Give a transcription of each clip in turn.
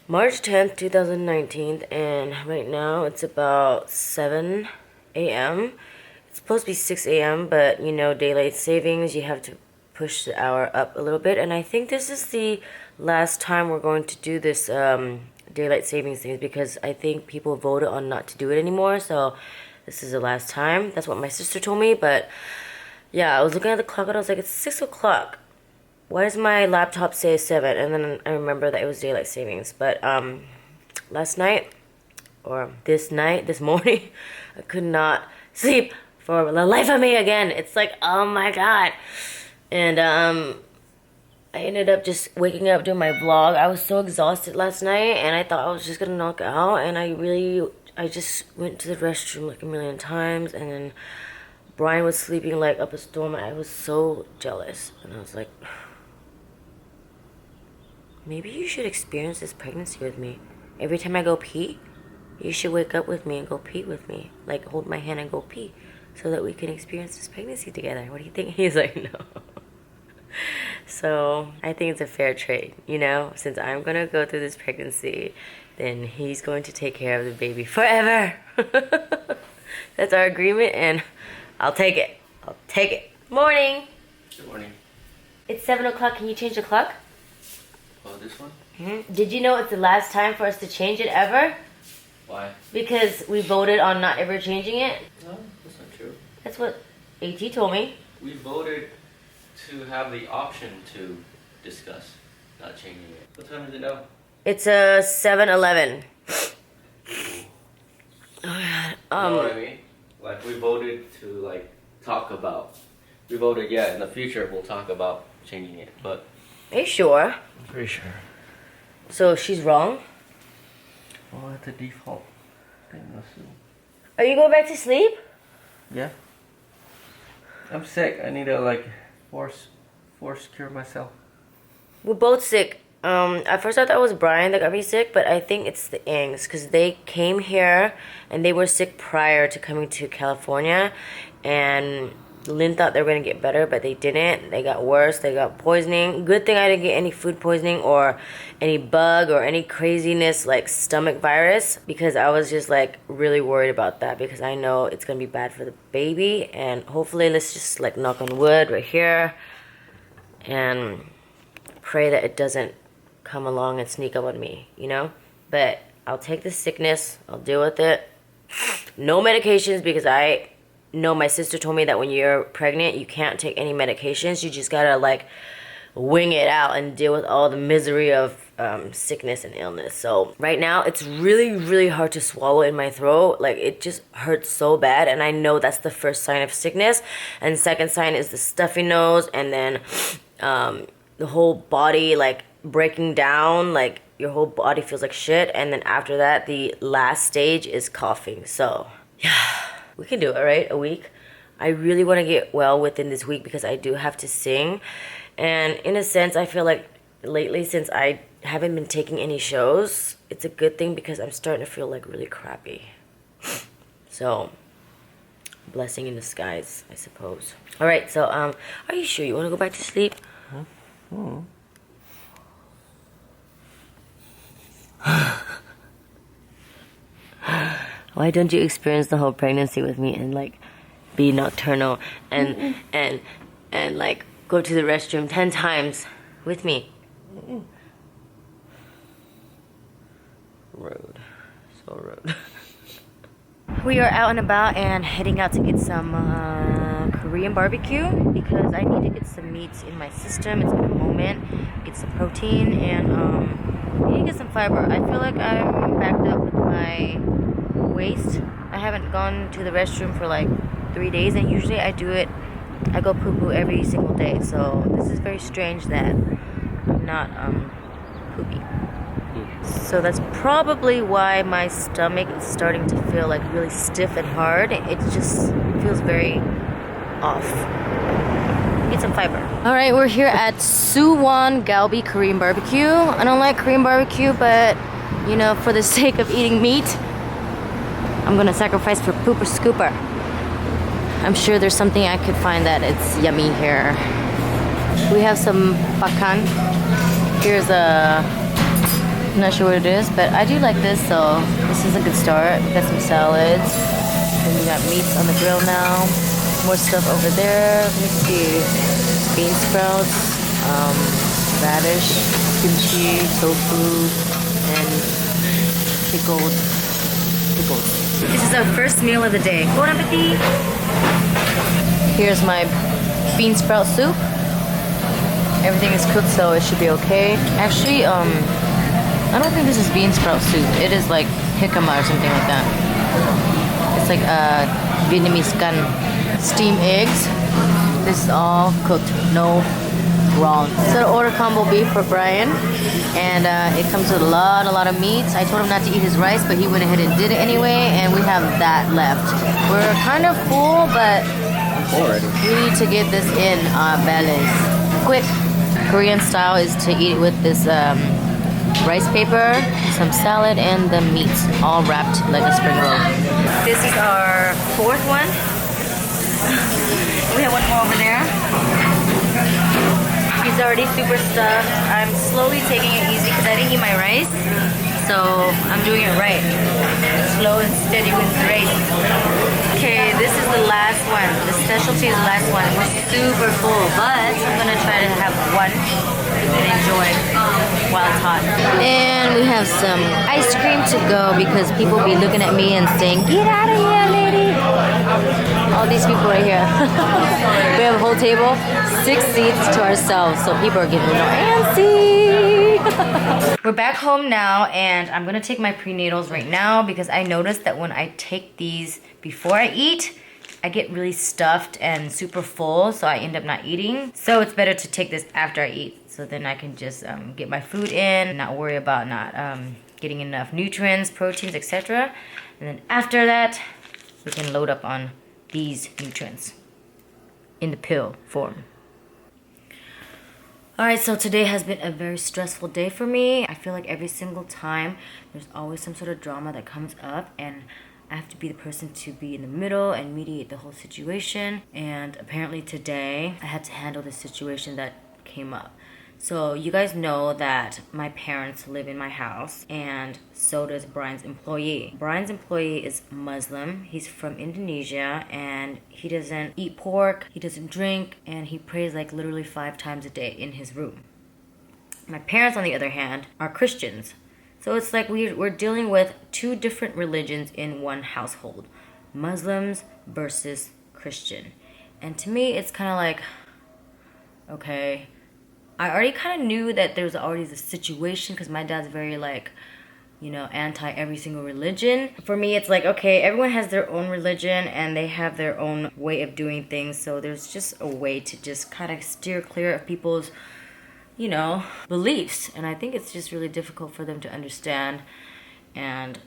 March 10th, 2019, and right now it's about 7 a.m. It's supposed to be 6 a.m., but you know, daylight savings, you have to push the hour up a little bit. And I think this is the last time we're going to do this daylight savings thing because I think people voted on not to do it anymore. So this is the last time. That's what my sister told me. But yeah, I was looking at the clock and I was like, it's 6 o'clock. Why does my laptop say 7? And then I remember that it was daylight savings. But last night, or this morning, I could not sleep for the life of me again. It's like, oh my god. And I ended up just waking up doing my vlog. I was so exhausted last night and I thought I was just gonna knock out, and I just went to the restroom like a million times, and then Brian was sleeping like up a storm, and I was so jealous. And I was like, maybe you should experience this pregnancy with me. Every time I go pee, you should wake up with me and go pee with me. Like, hold my hand and go pee so that we can experience this pregnancy together. What do you think? He's like, no. So, I think it's a fair trade, you know? Since I'm gonna go through this pregnancy, then he's going to take care of the baby forever. That's our agreement, and I'll take it. I'll take it. Morning. Good morning. It's 7 o'clock. Can you change the clock? Oh, this one? Did you know it's the last time for us to change it ever? Why? Because we voted on not ever changing it. No, that's not true. That's what AT told me. We voted to have the option to discuss not changing it. What time is it now? It's 7:11. Oh my You know what I mean? Like, we voted to, like, talk about. We voted, yeah, in the future we'll talk about changing it, but... Are you sure? I'm pretty sure. So she's wrong? Well, it's a default thing, assume. Are you going back to sleep? Yeah. I'm sick. I need to, like, force cure myself. We're both sick. At first I thought it was Brian that got me sick, but I think it's the Ings, because they came here and they were sick prior to coming to California, and Lynn thought they were going to get better, but they didn't. They got worse. They got poisoning. Good thing I didn't get any food poisoning or any bug or any craziness like stomach virus, because I was just like really worried about that, because I know it's going to be bad for the baby. And hopefully, let's just like knock on wood right here and pray that it doesn't come along and sneak up on me, you know? But I'll take the sickness. I'll deal with it. No medications, because I know my sister told me that when you're pregnant, you can't take any medications. You just gotta like wing it out and deal with all the misery of sickness and illness. So right now, it's really, really hard to swallow in my throat. Like, it just hurts so bad, and I know that's the first sign of sickness. And second sign is the stuffy nose, and then the whole body like breaking down, like your whole body feels like shit. And then after that, the last stage is coughing. So yeah, we can do it, right? A week. I really want to get well within this week, because I do have to sing. And in a sense, I feel like lately, since I haven't been taking any shows, it's a good thing, because I'm starting to feel like really crappy. So, blessing in disguise, I suppose. All right, so are you sure you want to go back to sleep? Huh? Oh. Why don't you experience the whole pregnancy with me and like be nocturnal and like go to the restroom 10 times with me? Rude. So rude. We are out and about and heading out to get some Korean barbecue, because I need to get some meats in my system. It's been a moment. Get some protein and I need to get some fiber. I feel like I'm backed up with my waist. I haven't gone to the restroom for like 3 days, and usually I go poo-poo every single day. So this is very strange that I'm not poopy. So that's probably why my stomach is starting to feel like really stiff and hard. It just feels very off. Get some fiber. Alright, we're here at Suwon Galbi Korean barbecue. I don't like Korean barbecue, but you know, for the sake of eating meat, I'm gonna sacrifice for pooper scooper. I'm sure there's something I could find that it's yummy here. We have some bakan. Here's a I'm not sure what it is, but I do like this, so this is a good start. We got some salads. And we got meats on the grill now. More stuff over there. Let me see. Bean sprouts, radish, kimchi, tofu, and pickles. This is our first meal of the day. Bon appetit! Here's my bean sprout soup. Everything is cooked, so it should be okay. Actually, I don't think this is bean sprout soup. It is like jicama or something like that. It's like Vietnamese gan. Steamed eggs. This is all cooked. No wrong. So the order combo beef for Brian, and it comes with a lot of meats. I told him not to eat his rice, but he went ahead and did it anyway, and we have that left. We're kind of full, but we need to get this in balance. Quick Korean style is to eat it with this rice paper, some salad, and the meats all wrapped like a spring roll. This is our fourth one. We have one more over there. He's already super stuffed. I'm slowly taking it easy because I didn't eat my rice. So I'm doing it right. Slow and steady wins the race. Okay, this is the last one. The specialty is the last one. We're super full, but I'm gonna try to have one and enjoy while it's hot. And we have some ice cream to go because people be looking at me and saying, "Get out of here, lady." All these people right here. We have a whole table, 6 seats to ourselves, so people are getting antsy. We're back home now, and I'm gonna take my prenatals right now because I noticed that when I take these before I eat, I get really stuffed and super full, so I end up not eating. So it's better to take this after I eat, so then I can just get my food in and not worry about not getting enough nutrients, proteins, etc. And then after that, we can load up on these nutrients in the pill form. Alright, so today has been a very stressful day for me. I feel like every single time there's always some sort of drama that comes up, and I have to be the person to be in the middle and mediate the whole situation. And apparently today I had to handle the situation that came up. So you guys know that my parents live in my house, and so does Brian's employee. Brian's employee is Muslim. He's from Indonesia, and he doesn't eat pork, he doesn't drink, and he prays like literally 5 times a day in his room. My parents, on the other hand, are Christians. So it's like we're dealing with 2 different religions in one household. Muslims versus Christian. And to me, it's kind of like, okay, I already kind of knew that there was already this situation because my dad's very like, you know, anti every single religion. For me, it's like, okay, everyone has their own religion and they have their own way of doing things. So there's just a way to just kind of steer clear of people's, you know, beliefs. And I think it's just really difficult for them to understand and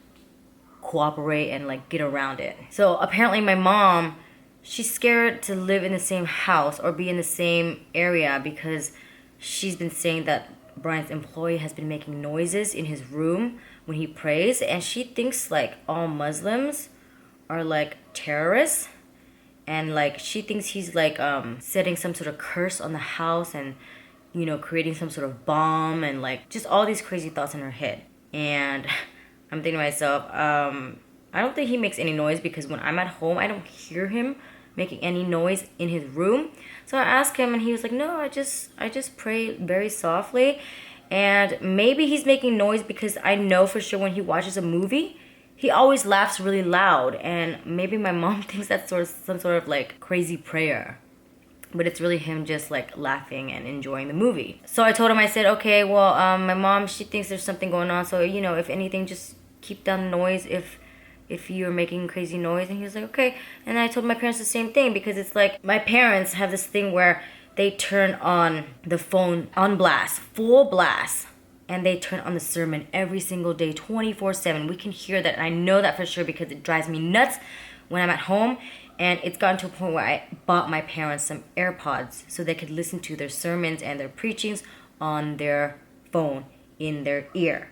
cooperate and like get around it. So apparently my mom, she's scared to live in the same house or be in the same area because she's been saying that Brian's employee has been making noises in his room when he prays, and she thinks like all Muslims are like terrorists, and like she thinks he's like setting some sort of curse on the house and, you know, creating some sort of bomb and like just all these crazy thoughts in her head. And I'm thinking to myself, I don't think he makes any noise because when I'm at home, I don't hear him making any noise in his room. So I asked him and he was like, no, I just pray very softly. And maybe he's making noise because I know for sure when he watches a movie, he always laughs really loud. And maybe my mom thinks that's some sort of like crazy prayer. But it's really him just like laughing and enjoying the movie. So I told him, I said, okay, well, my mom, she thinks there's something going on. So, you know, if anything, just keep down the noise if you're making crazy noise. And he was like, okay. And I told my parents the same thing because it's like my parents have this thing where they turn on the phone on blast, full blast, and they turn on the sermon every single day, 24/7. We can hear that, and I know that for sure because it drives me nuts when I'm at home. And it's gotten to a point where I bought my parents some AirPods so they could listen to their sermons and their preachings on their phone in their ear,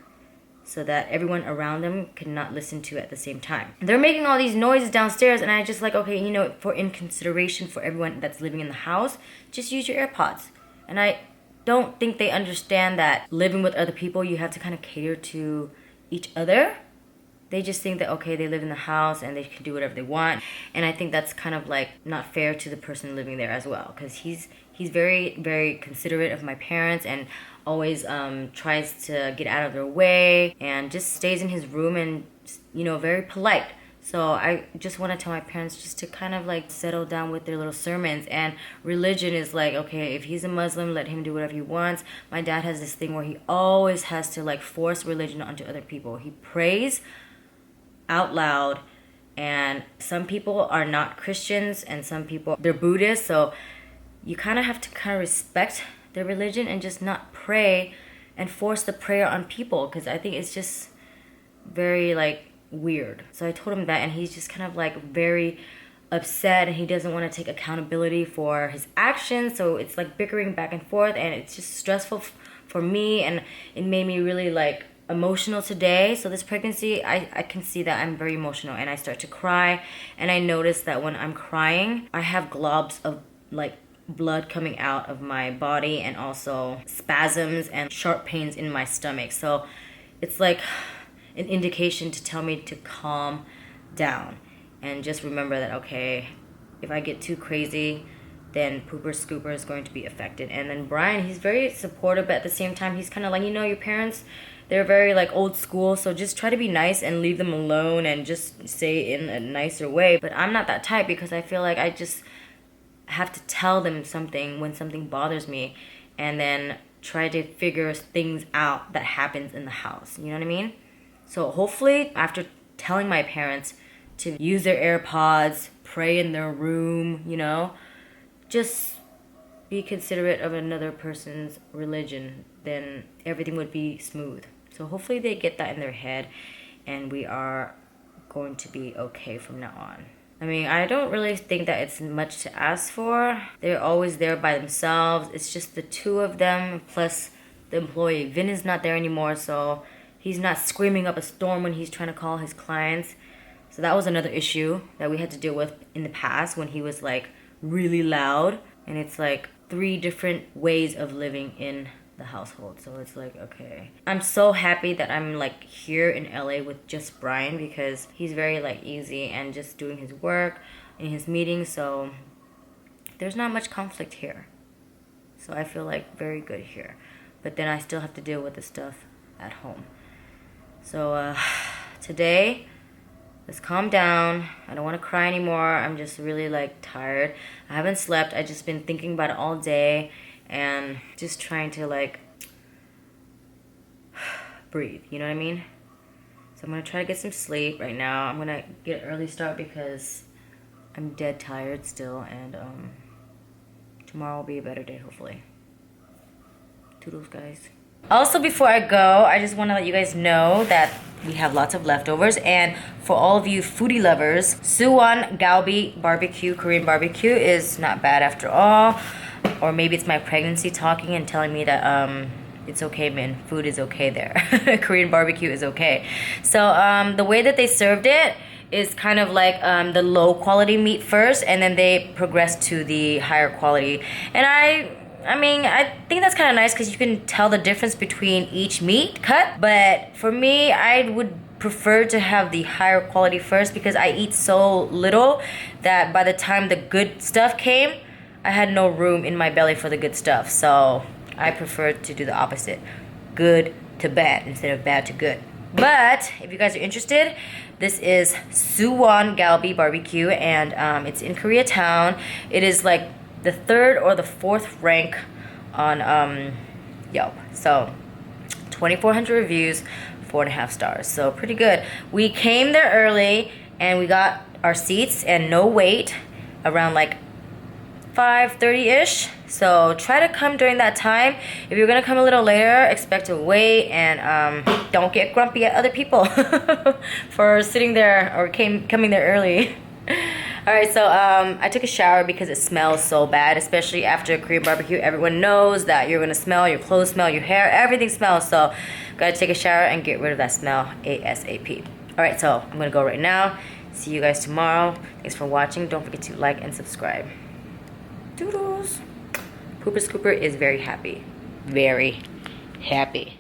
so that everyone around them could not listen to it at the same time. They're making all these noises downstairs, and I just like, okay, you know, in consideration for everyone that's living in the house, just use your AirPods. And I don't think they understand that living with other people, you have to kind of cater to each other. They just think that, okay, they live in the house and they can do whatever they want. And I think that's kind of like not fair to the person living there as well. Because he's very, very considerate of my parents and always tries to get out of their way and just stays in his room and, you know, very polite. So I just want to tell my parents just to kind of like settle down with their little sermons. And religion is like, okay, if he's a Muslim, let him do whatever he wants. My dad has this thing where he always has to like force religion onto other people. He prays out loud, and some people are not Christians and some people, they're Buddhists. So you kind of have to kind of respect their religion and just not pray and force the prayer on people, because I think it's just very like weird. So I told him that, and he's just kind of like very upset, and he doesn't want to take accountability for his actions. So it's like bickering back and forth, and it's just stressful for me, and it made me really like emotional today. So this pregnancy, I can see that I'm very emotional, and I start to cry, and I notice that when I'm crying, I have globs of like blood coming out of my body, and also spasms and sharp pains in my stomach. So it's like an indication to tell me to calm down and just remember that, okay, if I get too crazy, then pooper scooper is going to be affected. And then Brian, he's very supportive, but at the same time, he's kind of like, you know, your parents, they're very like old school, so just try to be nice and leave them alone and just say it in a nicer way. But I'm not that type, because I feel like I just have to tell them something when something bothers me, and then try to figure things out that happens in the house. You know what I mean? So hopefully after telling my parents to use their AirPods, pray in their room, you know, just be considerate of another person's religion, then everything would be smooth. So hopefully they get that in their head, and we are going to be okay from now on. I mean, I don't really think that it's much to ask for. They're always there by themselves. It's just the two of them plus the employee. Vin is not there anymore, so he's not screaming up a storm when he's trying to call his clients. So that was another issue that we had to deal with in the past, when he was like really loud. And it's like 3 different ways of living in the household. So it's like, okay. I'm so happy that I'm like here in LA with just Brian, because he's very like easy and just doing his work in his meetings. So there's not much conflict here. So I feel like very good here. But then I still have to deal with the stuff at home. So today, let's calm down. I don't want to cry anymore. I'm just really like tired. I haven't slept. I've just been thinking about it all day and just trying to like breathe. You know what I mean? So I'm going to try to get some sleep right now. I'm going to get an early start because I'm dead tired still. And tomorrow will be a better day, hopefully. Toodles, guys. Also, before I go, I just want to let you guys know that we have lots of leftovers. And for all of you foodie lovers, Suwon Galbi barbecue, Korean barbecue, is not bad after all. Or maybe it's my pregnancy talking and telling me that it's okay, man. Food is okay there. Korean barbecue is okay. So the way that they served it is kind of like the low quality meat first, and then they progress to the higher quality. And I mean, I think that's kind of nice because you can tell the difference between each meat cut. But for me, I would prefer to have the higher quality first, because I eat so little that by the time the good stuff came, I had no room in my belly for the good stuff. So I prefer to do the opposite. Good to bad instead of bad to good. But if you guys are interested, this is Suwon Galbi barbecue, and it's in Koreatown. It is like the 3rd or the 4th rank on Yelp. So 2,400 reviews, 4.5 stars. So pretty good. We came there early and we got our seats and no wait, around like 5:30-ish. So try to come during that time. If you're gonna come a little later, expect to wait, and don't get grumpy at other people for sitting there or coming there early. Alright, so I took a shower because it smells so bad, especially after Korean barbecue. Everyone knows that you're gonna smell, your clothes smell, your hair, everything smells. So gotta take a shower and get rid of that smell ASAP. Alright, so I'm gonna go right now. See you guys tomorrow. Thanks for watching. Don't forget to like and subscribe. Doodles. Pooper Scooper is very happy. very happy.